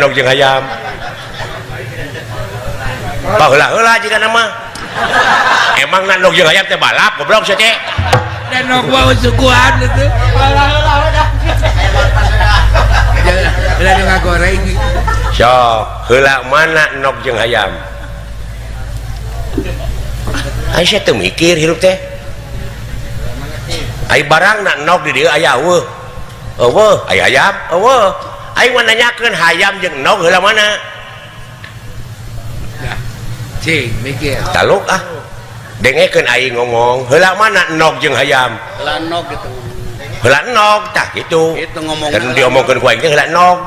nog jeung hayam paheula-heula jika nama emang na nog jeung hayam teh balap goblok sia teh dan nog bawa sukuan itu udah ngagoreng sok heula mana nog jeung hayam ai saya teu mikir hirup teh ai barang na nog di dieu aya eueuh eueuh ai hayam eueuh ai mah nanyakeun hayam jeung nog heula mana cing mikir taluk ah dengekeun aing ngomong heula mana nog jeung hayam heula nog gitu heula nog tah kitu itu ngomong dan diomongkeun ku aing teh heula nog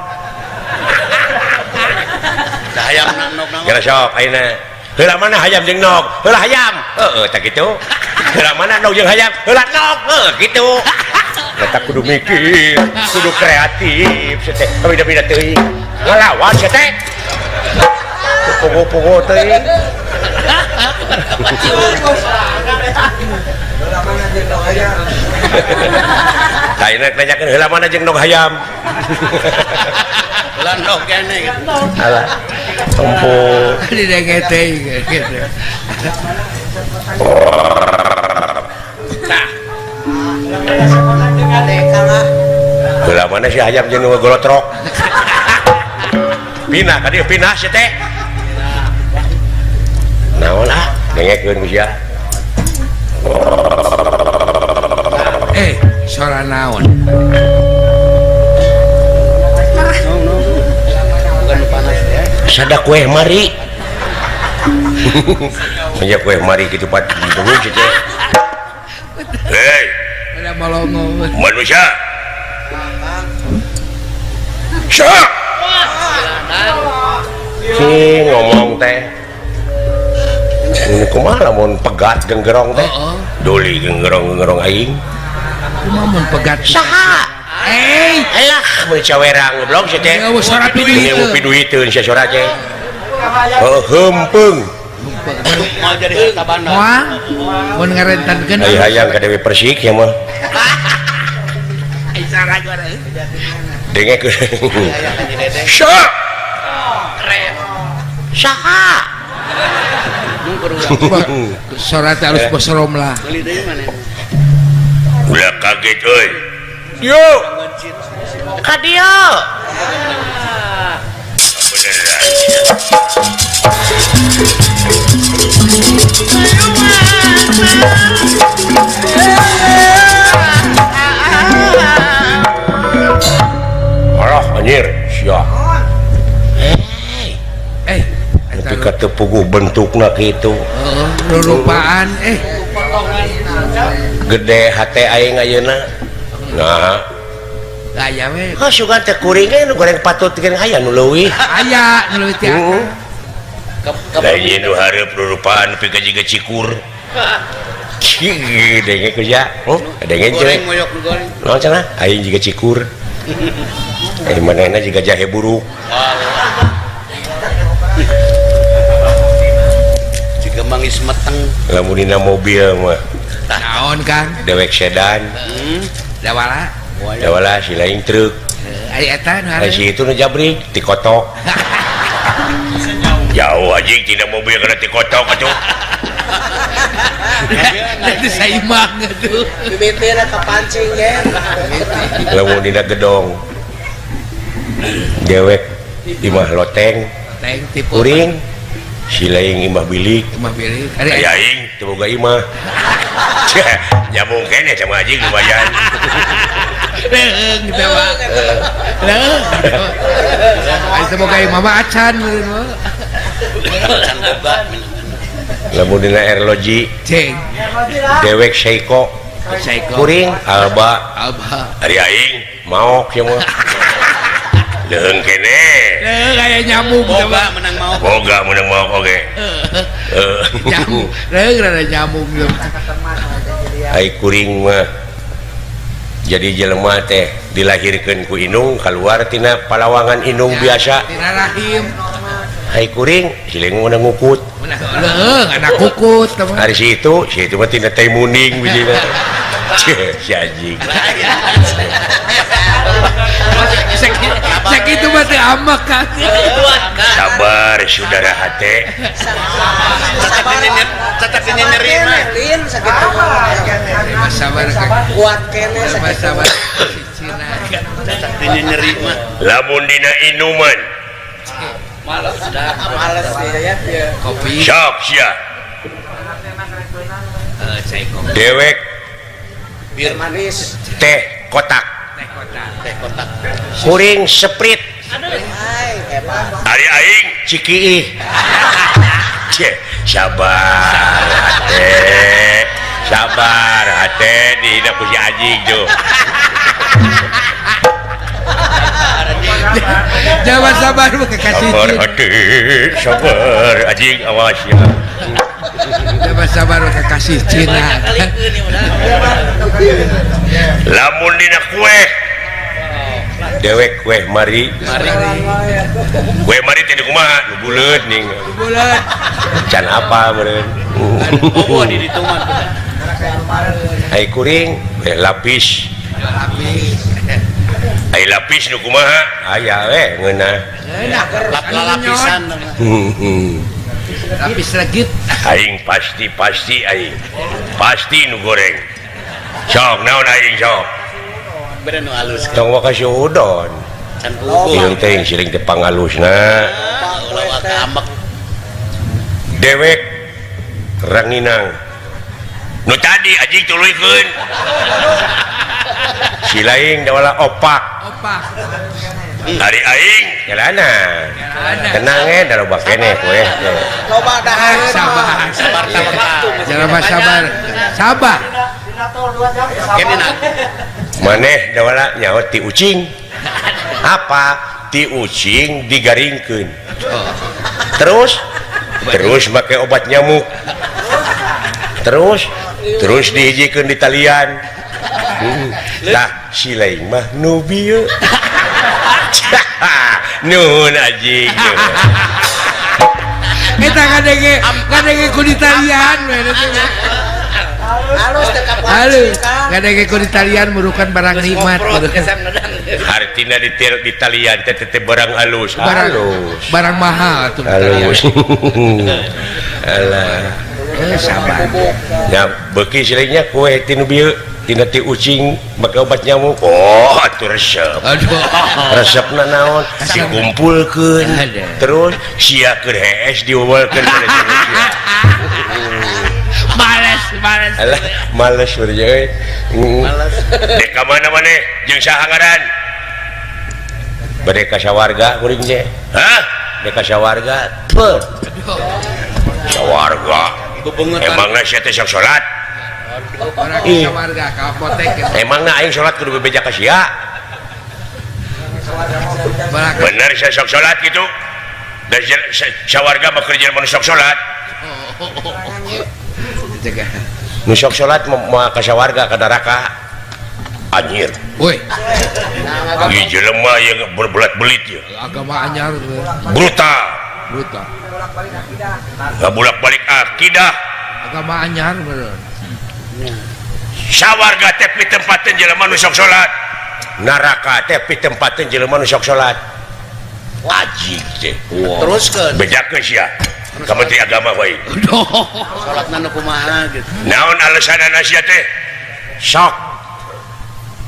da hayam nog gara sok ayeuna heula mana hayam jeung nog heula hayam heeh tah kitu heula mana nog jeung hayam heula nog kitu eta kudu mikir kudu kreatif sia teh beda-beda teuing ngalawan sia teh pogo-pogo teuing Kayak nanyakeun heula mana jeung nog hayam. Heula nog kene gitu. Alah. Empuk. Di dengete gitu. Nah. Heula mana si hayam jeung nu golotrok. Pinah ka dieu pinah sia teh. Naon ah dengekeun ku sia. Suara naon Bukan panas ya. Sada kue mari. Punya kue mari gitu pat dulu gitu. Hei, ada malongo manusia. Syah. Si ngomong teh. Ini kumaha lamun pegat genggerong teh. Doli genggerong aing. kumaha pegat Saha? Alah, mun cawerang goblok sia teh. Nyawa suara piduiteun. Nyawa piduiteun sia suara teh. Heupeung. Mau jadi harta banda. Mun ngarentankeun Ai hayang ka Dewi Persik ya mah. ai sara goreng Dengekeun. Syah. Saha? suara teh alus bosrom lah Beli deui mana? Ulah kaget euy. Yo. Ka dieu. Alah anjir, sia. Tapi kata puguh bentukna kitu. rupaan Gede hate aing ayeuna. Nah, aya we sugan teh kuring ge nu goreng patut teh aya nu leuwih. aya nu leuwih teh Lain nu hareup rupaan nepi ka jiga cikur. Cih, denge kerja. Denge Goreng ceuy. moyok goreng. Naon cenah? Aing jiga cikur. Manehna jiga jahe buruk. Jika mangis meteng. Lamun dina mobil mah naon kan dewek sedan. dawala Dawala si lain truk. ari eta nu Ai si itu nu jabrik ti kotok. Jauh anjing tina mobil kana ti kotok atuh. Nanti saimbang tuh. Bibitna kepancing ya. Lamun dina gedong. Dewek imah loteng. Teng tipu. Kuring si lain imah bilik. Imah pilih. Aya aing teu boga imah. Nyambung kene sama anjing lumayan. Leung gitu mah. Leung. Ai semoga imah mah acan meureun mah. Can boga. Lamun dina erloji Ceng. dewek Seiko. Saiko. Kuring alba. Ari aing maok ya mah. Leung kene. Leung aya nyamuk Boga menang mau. Boga menang maok oge. Nyamuk. Leung rada nyamuk gitu. Ai kuring mah jadi jelema teh dilahirkeun ku indung keluar tina palawangan indung biasa. Tina rahim. Hai kuring siling meunang ngukut. Leung anak kukut teman. Hari si itu mah tina teh muning bijina. Si anjing. Kenapa Sakitu mah teh amak kan. Sabar saudara hate. Tetap ini nerima. Lin sakitu. Sabar Kuat kene sakitu. sabar. Tetap ini nerima. Lamun dina inuman Malas dah. Males ya ya. Kopi. sok sia Cai kopi. dewek Bir manis. teh kotak Teh kotak. kuring sprite Hai, hebat. ari aing cikiih Cie, sabar hate di hidup si anjing tuh Jangan sabar mah kasih sabar cin. hate sabar anjing awas ya Jangan sabar mah kasih cina. lamun dina kue dewek kue mari kue mari tadi kumaha nu buleut ning Bulan. can apa meureun Oh, di dituman. ai kuring lapis ai lapis nu kumaha aya we ngeunah Lapisan. Lapis legit. aing pasti aing pasti nu goreng sok naon aing sok Beren nu halus. tong makasih udon Can puguh. ieu teh siring teh pangalusna Ulah kamak. dewek ranginang nu tadi anjing tuluykeun si laing dawala opak Opak. hari aing kelana tenang da loba keneh kue Loba dahan. Sabar. Sabar waktu. Jangan mas sabar. Sabar. Kene nak. maneh dawala nyaho ti ucing apa ti ucing digaringkeun terus make obat nyamuk terus dihijikeun di talian lah si lain mah nu bieu nun anjing Kita kadenge kuditalian we teh. Halus teh kapan? Halo, kadenge kuditalian merukan barang nikmat. artina di talian teh teh barang halus Barang mahal tuh halus talian. alah Sabar. ya beuki silingnya kue tinu bieu tina ti ucing make obat nyamuk oh atuh resep Aduh. resepna naon dikumpulkeun Ada. terus sia keur hees diuwelkeun pada sia Males. alah males urang euy dek ka mana maneh jeung saha ngaran bade ka sawarga kuring je hah dek ka sawarga teu sawarga emangna sia teh sok salat Orang bisa warga ke apotek. emangna aing salat kudu bebeja ka sia bener saya sok salat gitu dan sawarga mah kerja mun sok salat nu sok salat mah ka sawarga ka daraka anjir Woi, ieu jelema yang berbelat-belit ya agama anyar brutal brutal. ngabulak-balik akidah Agama anyar bener. sawarga teh pitempateun jelema nu sok salat neraka teh pitempateun jelema nu sok salat ajig teh Teruskeun. bejakeun sia ka menteri agama wae Salatna nu kumaha gitu. naon alasanana sia teh sok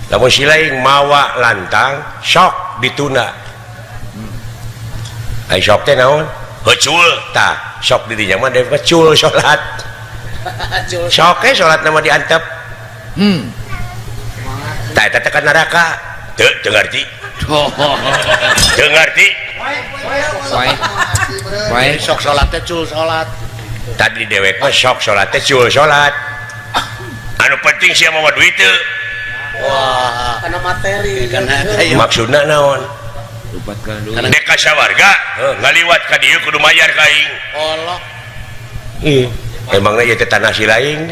lamun si lain mawa lantang sok dituna ai sok teh naon heucul tah sok di dinya mah dewe heucul salat sok ke salat nama diantep tah eta teh ka neraka teu ngarti teu ngarti Woi, Sok salat teh cul salat. tadi dewek mah sok salat teh cul salat anu penting sia mawa duit teu Wah, Karena materi. karena kayak maksudna naon lupakan dulu. dek ka sawarga ngaliwat ka dieu kudu mayar ka aing Allah. ih emangna ieu teh tanah si laing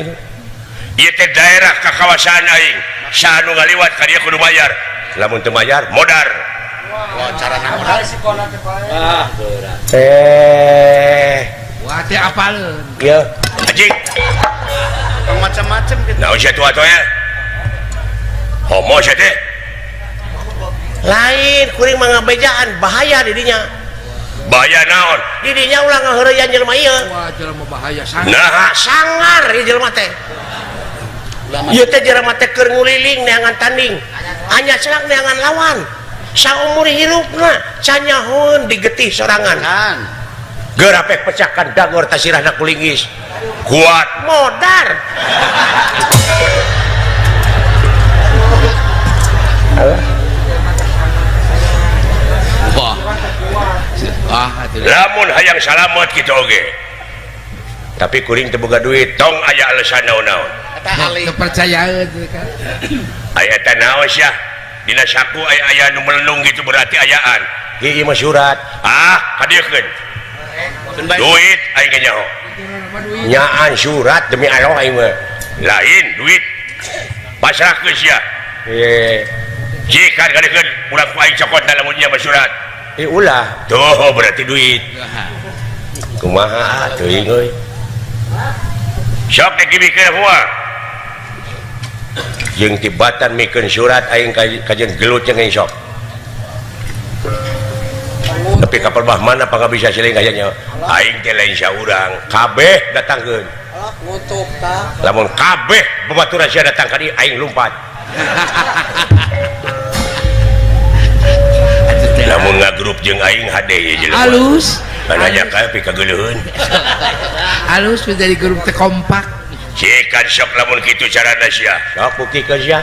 ieu teh daerah kakawasan aing sanu ngaliwat ka dieu kudu mayar lamun teu mayar modar Wah, cara naon? Wah, teh apaleun. ya anjing Macam-macam gitu. naon sia tua ya homo sia teh lain kuring mangabejaan bahaya didinya bahaya naon didinya ulah ngaheureyan jelema ieu wah jelema bahaya sangat nah sangar ieu jelema teh ieu teh jelema teh keur nguliling neangan tanding anya cenah neangan lawan saumur hirupna canyahoun digetih sorangan kan gerapek pecahkan dagor tasirahna kulinggis kuat modar wah lamun hayang salamet gitu oge tapi kuring teu boga duit tong aya alasan naon-naon eta ahli kepercayaan kan aya eta naon sia dina saku aya nu melung gitu berarti ayaan ieu mah surat hadiekeun duit aing ge nyaho nyaan surat demi Allah aing mah lain duit pasrahkeun sia jika kadeukeun urang ku aing cokot lamun nya surat ulah tuh berarti duit kumaha teuing euy sok dikibikeun semua jeung tibatan mikeun surat aing kajeun gelut jeung aing sok tapi kapal bah mana pangga bisa siling kayaknya aing teh lain saurang kabeh datangkeun Allah ngutuk tah lamun kabeh babaturan sia datang ka dieu aing lumpat lamun ngagrup jeung aing hade ye jelema halus anya kae pi kageuleuheun halus menjadi grup teh kompak cekan sok lamun kitu carana sia sok buktikeun sia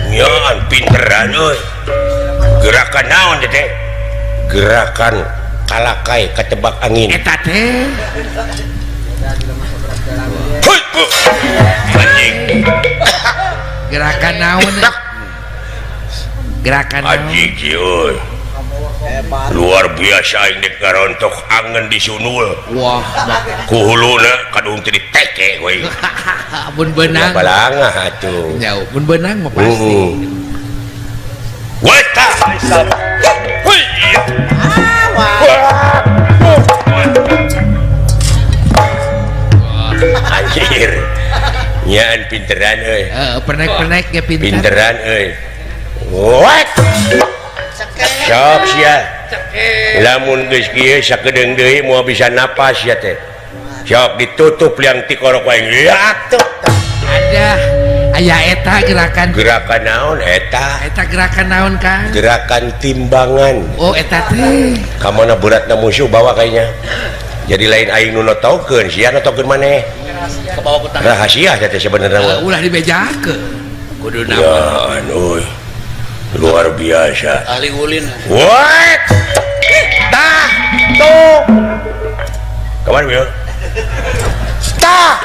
nyaan pinteran euy gerakan naon teh gerakan kalakai ketebak angin eta teh anjing gerakan naon gerakan naon anjing euy luar biasa aing dek ngarontok angen di sunul wah ku huluna kadung teu diteke we mun beunang balangah atuh jauh mun beunang mah pasti weta hui anjir nyaan pinteran euy penek-penek ya pinteran euy wek sok sia lamun geus kieu sakedeung deui moal bisa napas ya teh sok ditutup liang ti korok aing atuh ada aya eta gerakan naon eta gerakan naon kan gerakan timbangan oh eta teh kamana beratna musuh bawa kayaknya jadi lain aing nu notokeun sia notokeun maneh kebawa ku tangan rahasia teh sebenarnya ulah dibejakeun kudu ya nama anuy luar biasa ahli ulin what tah tuh kawan bieu tah